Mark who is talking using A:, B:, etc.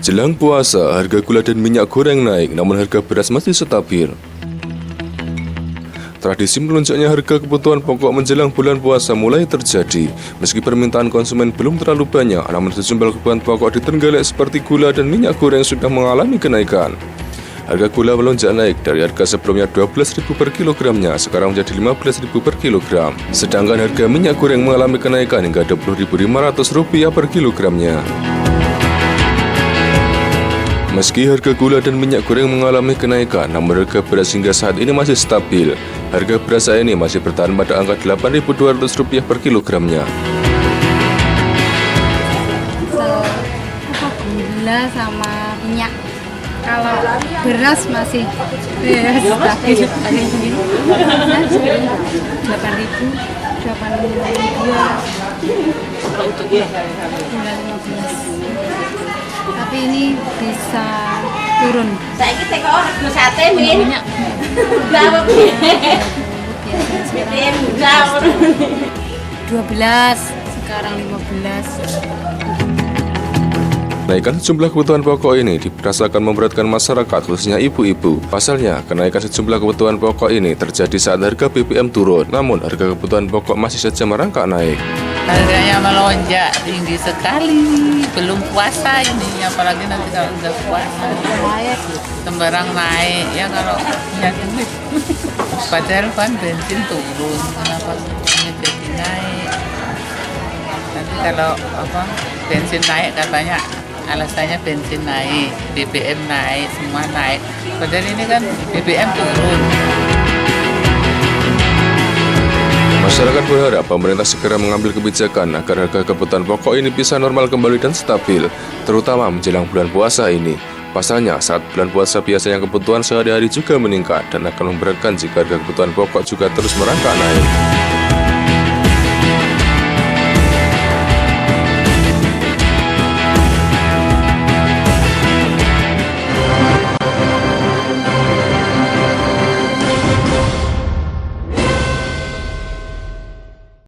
A: Jelang puasa, harga gula dan minyak goreng naik, namun harga beras masih stabil. Tradisi melonjaknya harga kebutuhan pokok menjelang bulan puasa mulai terjadi. Meski permintaan konsumen belum terlalu banyak, namun sejumlah kebutuhan pokok di Trenggalek seperti gula dan minyak goreng sudah mengalami kenaikan. Harga gula melonjak naik dari harga sebelumnya Rp12.000 per kilogramnya, sekarang menjadi Rp15.000 per kilogram. Sedangkan harga minyak goreng mengalami kenaikan hingga Rp20.500 per kilogramnya. Meski harga gula dan minyak goreng mengalami kenaikan, namun harga beras hingga saat ini masih stabil. Harga beras saat ini masih bertahan pada angka Rp8.200 per kilogramnya.
B: Gula sama minyak. Kalau beras masih stabil. 8.000, 8.200. Untuk gula 15. Tapi ini bisa turun.
C: Saya kita kok harga sate min.
B: Minyak.
C: Berapa
B: Biasanya sekarang 12, sekarang 15.
A: Kenaikan sejumlah kebutuhan pokok ini dirasakan memberatkan masyarakat, khususnya ibu-ibu. Pasalnya, kenaikan sejumlah kebutuhan pokok ini terjadi saat harga BBM turun, namun harga kebutuhan pokok masih saja merangkak naik.
D: Harganya melonjak tinggi sekali, belum puasa ini, apalagi nanti kalau udah puasa. Sembarang naik, ya kalau punya duit. Padahal kan bensin turun, kenapa ini jadi naik? Nanti kalau bensin naik katanya alasannya bensin naik, BBM naik, semua naik. Padahal ini kan BBM turun.
A: Masyarakat berharap pemerintah segera mengambil kebijakan agar harga kebutuhan pokok ini bisa normal kembali dan stabil, terutama menjelang bulan puasa ini. Pasalnya, saat bulan puasa biasanya kebutuhan sehari-hari juga meningkat dan akan memberatkan jika harga kebutuhan pokok juga terus merangkak naik.